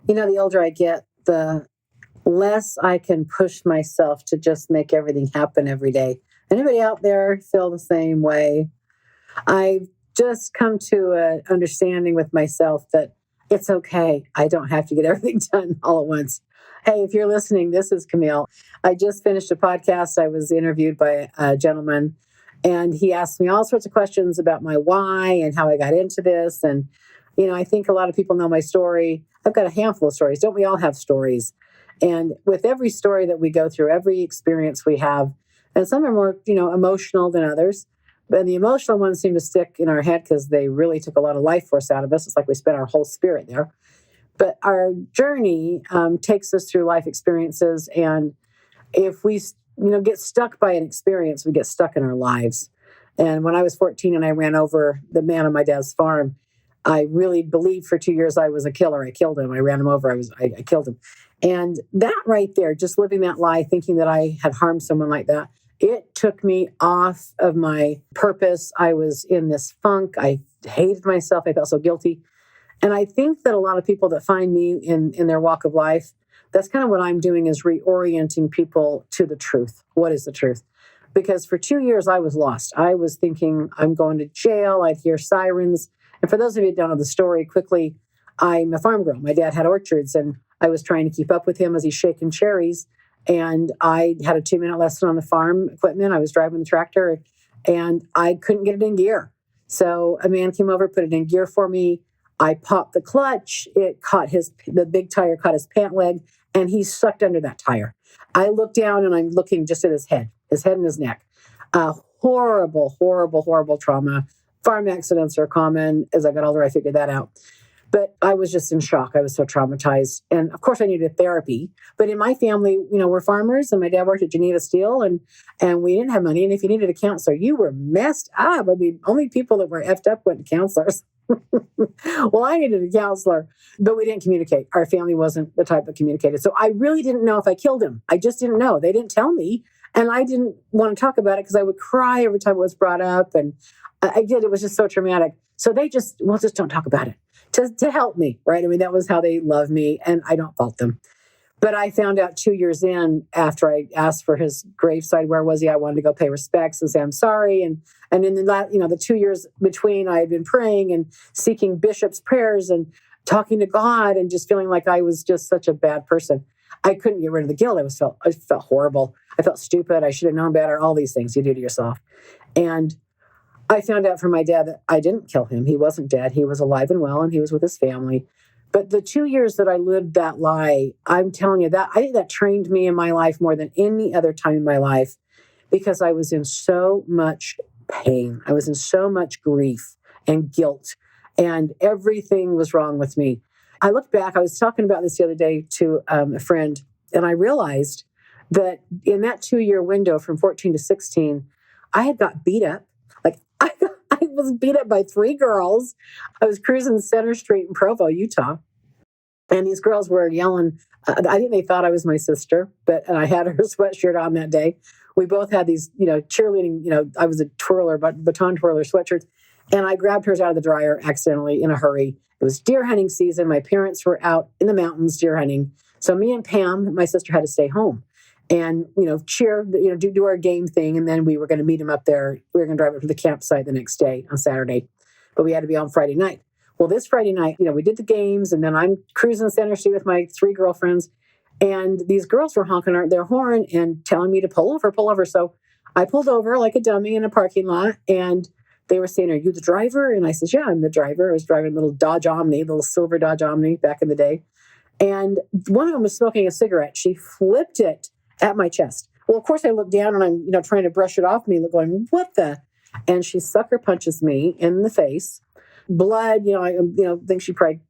The older I get, the less I can push myself to just make everything happen every day. Anybody out there feel the same way? I've just come to an understanding with myself that it's okay. I don't have to get everything done all at once. Hey, if you're listening, this is Kimile. I just finished a podcast. I was interviewed by a gentleman, and he asked me all sorts of questions about my why and how I got into this. And, I think a lot of people know my story. I've got a handful of stories. Don't we all have stories? And with every story that we go through, every experience we have, and some are more, emotional than others. And the emotional ones seem to stick in our head because they really took a lot of life force out of us. It's like we spent our whole spirit there. But our journey takes us through life experiences. And if we, get stuck by an experience, we get stuck in our lives. And when I was 14 and I ran over the man on my dad's farm, I really believed for 2 years I was a killer. I killed him. I ran him over. I killed him. And that right there, just living that lie, thinking that I had harmed someone like that, it took me off of my purpose. I was in this funk. I hated myself. I felt so guilty. And I think that a lot of people that find me in their walk of life, that's kind of what I'm doing, is reorienting people to the truth. What is the truth? Because for 2 years, I was lost. I was thinking I'm going to jail. I'd hear sirens. And for those of you who don't know the story, quickly, I'm a farm girl. My dad had orchards, and I was trying to keep up with him as he's shaking cherries. And I had a 2-minute lesson on the farm equipment. I was driving the tractor, and I couldn't get it in gear. So a man came over, put it in gear for me. I popped the clutch. It caught the big tire caught his pant leg, and he sucked under that tire. I looked down, and I'm looking just at his head and his neck. Horrible, horrible, horrible trauma. Farm accidents are common. As I got older, I figured that out. But I was just in shock. I was so traumatized. And of course, I needed therapy. But in my family, we're farmers, and my dad worked at Geneva Steel, and we didn't have money. And if you needed a counselor, you were messed up. I mean, only people that were effed up went to counselors. Well, I needed a counselor, but we didn't communicate. Our family wasn't the type that communicated. So I really didn't know if I killed him. I just didn't know. They didn't tell me. And I didn't want to talk about it because I would cry every time it was brought up. And I did. It was just so traumatic. So they just don't talk about it to help me, right? I mean, that was how they love me, and I don't fault them. But I found out 2 years in, after I asked for his graveside, where was he? I wanted to go pay respects and say, I'm sorry. And in the 2 years between, I had been praying and seeking bishop's prayers and talking to God and just feeling like I was just such a bad person. I couldn't get rid of the guilt. I felt horrible. I felt stupid. I should have known better. All these things you do to yourself. And I found out from my dad that I didn't kill him. He wasn't dead. He was alive and well, and he was with his family. But the 2 years that I lived that lie, I'm telling you, that I think that trained me in my life more than any other time in my life, because I was in so much pain. I was in so much grief and guilt, and everything was wrong with me. I look back, I was talking about this the other day to a friend, and I realized that in that 2-year window from 14 to 16, I had got beat up. Like I was beat up by 3 girls. I was cruising Center Street in Provo, Utah. And these girls were yelling. I think they thought I was my sister, and I had her sweatshirt on that day. We both had these, cheerleading, I was a twirler, baton twirler sweatshirts. And I grabbed hers out of the dryer accidentally in a hurry. It was deer hunting season. My parents were out in the mountains deer hunting. So me and Pam, my sister, had to stay home and, cheer, do our game thing. And then we were going to meet him up there. We were going to drive up to the campsite the next day on Saturday, but we had to be on Friday night. Well, this Friday night, we did the games, and then I'm cruising Center Street with my 3 girlfriends, and these girls were honking their horn and telling me to pull over. So I pulled over like a dummy in a parking lot, and they were saying, "Are you the driver?" And I said, "Yeah, I'm the driver." I was driving a little Dodge Omni, little silver Dodge Omni back in the day. And one of them was smoking a cigarette. She flipped it at my chest. Well, of course, I looked down, and I'm, trying to brush it off me, going, "What the?" And she sucker punches me in the face. Blood, I think she probably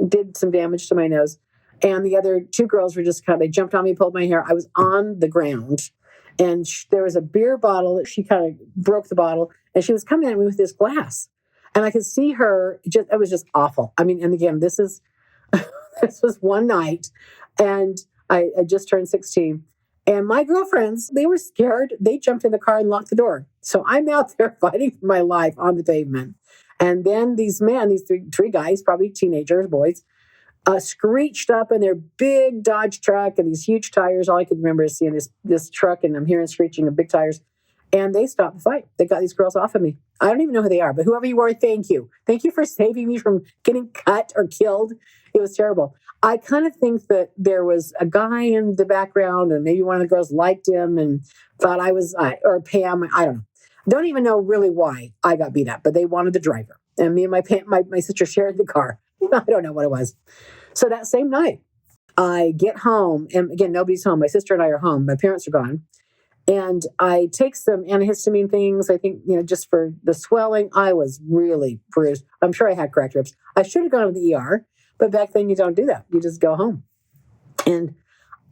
did some damage to my nose. And the other 2 girls were just they jumped on me, pulled my hair. I was on the ground, and there was a beer bottle. She kind of broke the bottle, and she was coming at me with this glass. And I could see her, it was just awful. I mean, and again, this was one night, and I just turned 16. And my girlfriends, they were scared. They jumped in the car and locked the door. So I'm out there fighting for my life on the pavement. And then these men, these three guys, probably teenagers, boys, screeched up in their big Dodge truck and these huge tires. All I could remember is seeing this truck, and I'm hearing screeching of big tires. And they stopped the fight. They got these girls off of me. I don't even know who they are, but whoever you were, thank you. Thank you for saving me from getting cut or killed. It was terrible. I kind of think that there was a guy in the background, and maybe one of the girls liked him and thought I was, or Pam, I don't know. Don't even know really why I got beat up, but they wanted the driver. And me and my sister shared the car. I don't know what it was. So that same night, I get home, and again, nobody's home. My sister and I are home. My parents are gone. And I take some antihistamine things, I think, just for the swelling. I was really bruised. I'm sure I had cracked ribs. I should have gone to the ER, but back then you don't do that. You just go home. And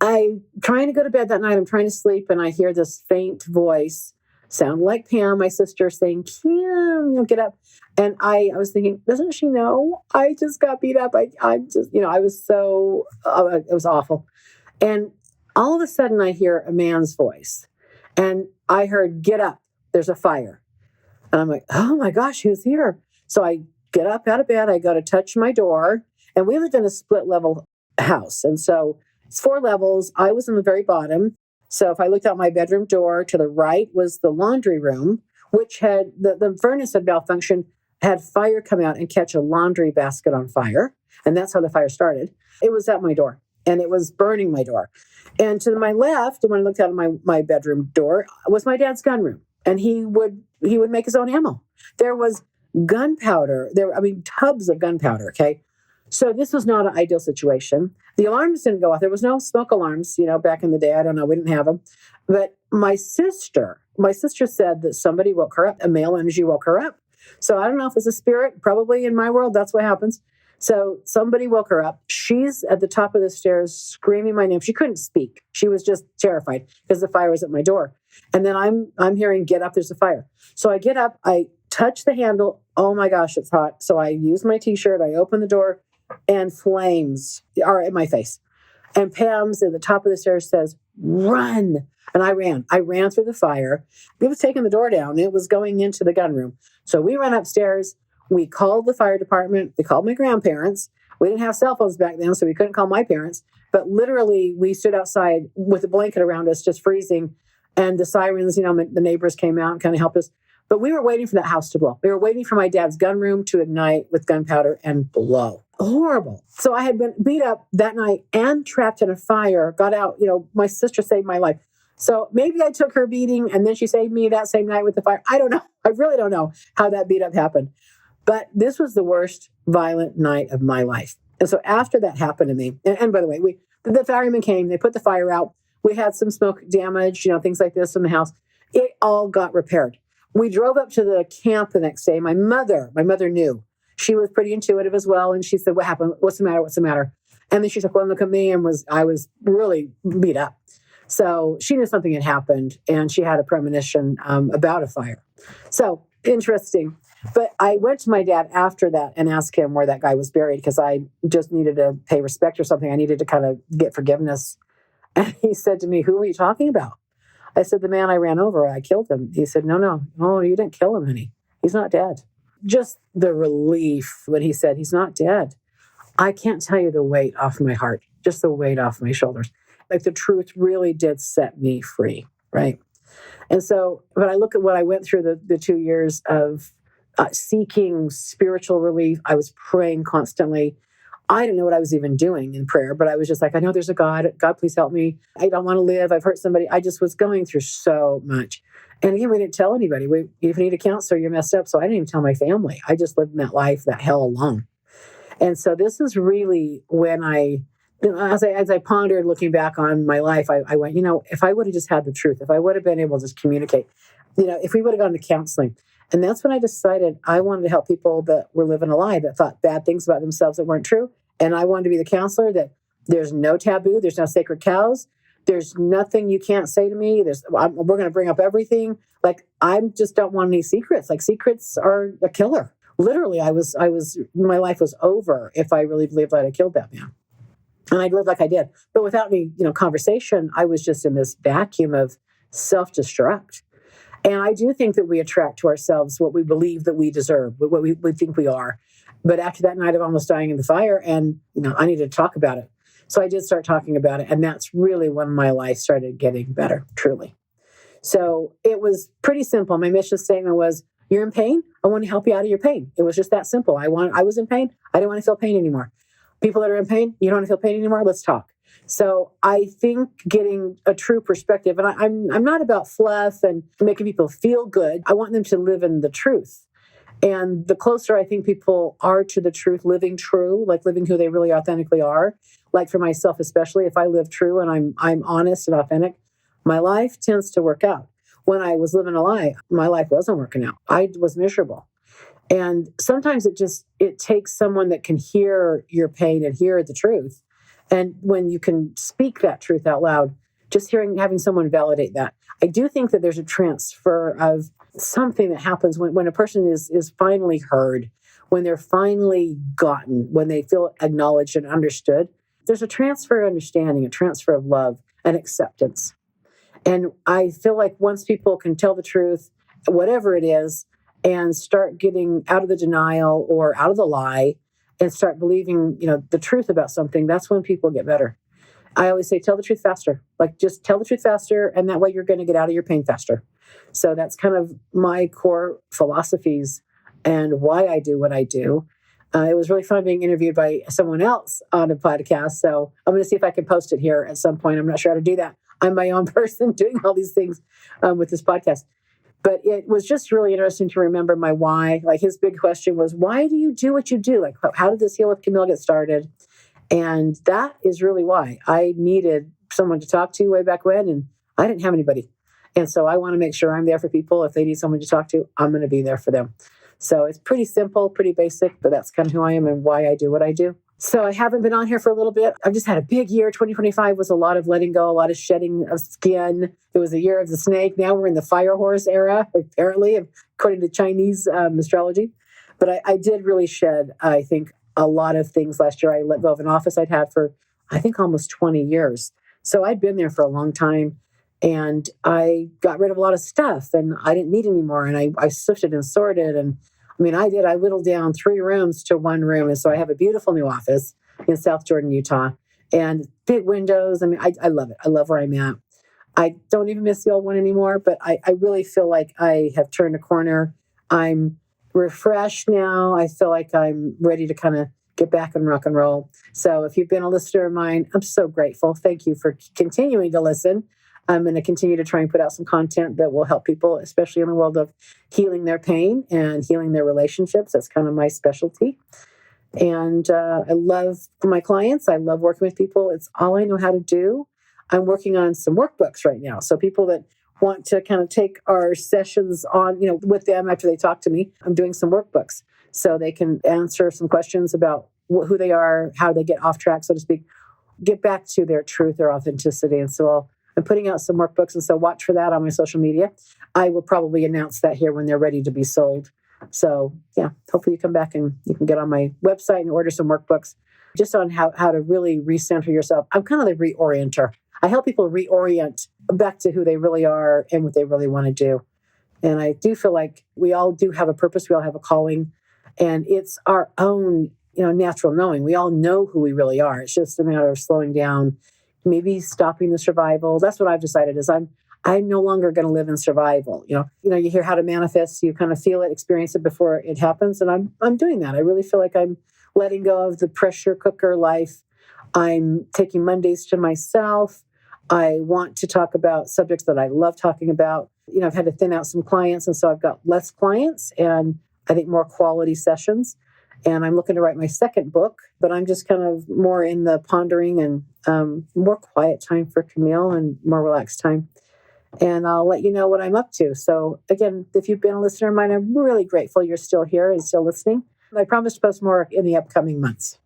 I'm trying to go to bed that night. I'm trying to sleep, and I hear this faint voice, sound like Pam, my sister, saying, Kim, get up. And I was thinking, doesn't she know? I just got beat up. I just, I was so, it was awful. And all of a sudden I hear a man's voice. And I heard, get up, there's a fire. And I'm like, oh my gosh, who's here? So I get up out of bed, I go to touch my door, and we lived in a split level house. And so it's 4 levels. I was in the very bottom. So if I looked out my bedroom door, to the right was the laundry room, which had, the furnace had malfunctioned, had fire come out and catch a laundry basket on fire. And that's how the fire started. It was at my door, and it was burning my door. And to my left, when I looked out of my bedroom door, was my dad's gun room. And he would make his own ammo. There was gunpowder. Tubs of gunpowder, okay? So this was not an ideal situation. The alarms didn't go off. There was no smoke alarms, back in the day. I don't know. We didn't have them. But my sister said that somebody woke her up. A male energy woke her up. So I don't know if it's a spirit. Probably in my world, that's what happens. So somebody woke her up. She's at the top of the stairs screaming my name. She couldn't speak. She was just terrified because the fire was at my door. And then I'm hearing, get up, there's a fire. So I get up, I touch the handle. Oh my gosh, it's hot. So I use my t-shirt, I open the door, and flames are in my face. And Pam's at the top of the stairs says, run. And I ran through the fire. It was taking the door down. It was going into the gun room. So we ran upstairs. We called the fire department. We called my grandparents. We didn't have cell phones back then, so we couldn't call my parents. But literally, we stood outside with a blanket around us, just freezing. And the sirens, the neighbors came out and kind of helped us. But we were waiting for that house to blow. We were waiting for my dad's gun room to ignite with gunpowder and blow. Horrible. So I had been beat up that night and trapped in a fire, got out. My sister saved my life. So maybe I took her beating, and then she saved me that same night with the fire. I don't know. I really don't know how that beat up happened. But this was the worst violent night of my life. And so after that happened to me, and by the way, the firemen came, they put the fire out. We had some smoke damage, things like this in the house. It all got repaired. We drove up to the camp the next day. My mother knew. She was pretty intuitive as well. And she said, what happened? What's the matter? What's the matter? And then she took one look at me, and I was really beat up. So she knew something had happened, and she had a premonition about a fire. So interesting. But I went to my dad after that and asked him where that guy was buried, because I just needed to pay respect or something. I needed to kind of get forgiveness. And he said to me, who are you talking about? I said, the man I ran over, I killed him. He said, no, you didn't kill him, honey. He's not dead. Just the relief when he said he's not dead. I can't tell you the weight off my heart, just the weight off my shoulders. Like the truth really did set me free, right? And so, but I look at what I went through the 2 years of seeking spiritual relief. I was praying constantly. I didn't know what I was even doing in prayer, but I was just like, I know there's a God. God, please help me. I don't want to live. I've hurt somebody. I just was going through so much. And again, we didn't tell anybody. If you need a counselor, you're messed up. So I didn't even tell my family. I just lived in that life, that hell alone. And so this is really when as I pondered looking back on my life, I went, if I would have just had the truth, if I would have been able to just communicate, if we would have gone to counseling. And that's when I decided I wanted to help people that were living a lie, that thought bad things about themselves that weren't true. And I wanted to be the counselor that there's no taboo, there's no sacred cows, there's nothing you can't say to me. We're going to bring up everything. Like, I just don't want any secrets. Like, secrets are a killer. Literally, my life was over if I really believed that I killed that man. And I lived like I did. But without any, conversation, I was just in this vacuum of self-destruct. And I do think that we attract to ourselves what we believe that we deserve, what we think we are. But after that night of almost dying in the fire, and I needed to talk about it. So I did start talking about it. And that's really when my life started getting better, truly. So it was pretty simple. My mission statement was, you're in pain. I want to help you out of your pain. It was just that simple. I was in pain. I didn't want to feel pain anymore. People that are in pain, you don't want to feel pain anymore. Let's talk. So I think getting a true perspective, and I'm not about fluff and making people feel good. I want them to live in the truth. And the closer I think people are to the truth, living true, like living who they really authentically are, like for myself especially, if I live true and I'm honest and authentic, my life tends to work out. When I was living a lie, my life wasn't working out. I was miserable. And sometimes it takes someone that can hear your pain and hear the truth. And when you can speak that truth out loud, just having someone validate that. I do think that there's a transfer of something that happens when a person is finally heard, when they're finally gotten, when they feel acknowledged and understood. There's a transfer of understanding, a transfer of love and acceptance. And I feel like once people can tell the truth, whatever it is, and start getting out of the denial or out of the lie and start believing, the truth about something, that's when people get better. I always say, tell the truth faster. Like, just tell the truth faster, and that way you're going to get out of your pain faster. So that's kind of my core philosophies and why I do what I do. It was really fun being interviewed by someone else on a podcast. So I'm going to see if I can post it here at some point. I'm not sure how to do that. I'm my own person doing all these things with this podcast. But it was just really interesting to remember my why. Like, his big question was, why do you do what you do? Like, how did this Heal with Kimile get started? And that is really why. I needed someone to talk to way back when, and I didn't have anybody. And so I want to make sure I'm there for people. If they need someone to talk to, I'm going to be there for them. So it's pretty simple, pretty basic, but that's kind of who I am and why I do what I do. So I haven't been on here for a little bit. I've just had a big year. 2025 was a lot of letting go, a lot of shedding of skin. It was a year of the snake. Now we're in the fire horse era, apparently, according to Chinese astrology. But I did really shed, I think, a lot of things last year. I let go of an office I'd had for, I think, almost 20 years. So I'd been there for a long time. And I got rid of a lot of stuff and I didn't need anymore. And I sifted and sorted. And I whittled down 3 rooms to 1 room. And so I have a beautiful new office in South Jordan, Utah, and big windows. I love it. I love where I'm at. I don't even miss the old one anymore, but I really feel like I have turned a corner. I'm refreshed now. I feel like I'm ready to kind of get back and rock and roll. So if you've been a listener of mine, I'm so grateful. Thank you for continuing to listen. I'm going to continue to try and put out some content that will help people, especially in the world of healing their pain and healing their relationships. That's kind of my specialty. And I love my clients. I love working with people. It's all I know how to do. I'm working on some workbooks right now. So people that want to kind of take our sessions on, with them after they talk to me, I'm doing some workbooks so they can answer some questions about who they are, how they get off track, so to speak, get back to their truth, their authenticity. And so I'm putting out some workbooks, and so watch for that on my social media. I will probably announce that here when they're ready to be sold. So yeah, hopefully you come back and you can get on my website and order some workbooks just on how to really recenter yourself. I'm kind of the reorienter. I help people reorient back to who they really are and what they really want to do. And I do feel like we all do have a purpose. We all have a calling, and it's our own, natural knowing. We all know who we really are. It's just a matter of slowing down, maybe stopping the survival. That's what I've decided is I'm no longer going to live in survival. You hear how to manifest, you kind of feel it, experience it before it happens. And I'm doing that. I really feel like I'm letting go of the pressure cooker life. I'm taking Mondays to myself. I want to talk about subjects that I love talking about. I've had to thin out some clients, and so I've got less clients and I think more quality sessions. And I'm looking to write my second book, but I'm just kind of more in the pondering and more quiet time for Kimile and more relaxed time. And I'll let you know what I'm up to. So again, if you've been a listener of mine, I'm really grateful you're still here and still listening. I promise to post more in the upcoming months.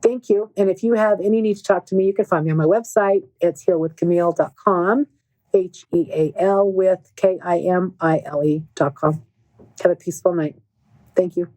Thank you. And if you have any need to talk to me, you can find me on my website. It's healwithkimile.com, HEAL with KIMILE.com. Have a peaceful night. Thank you.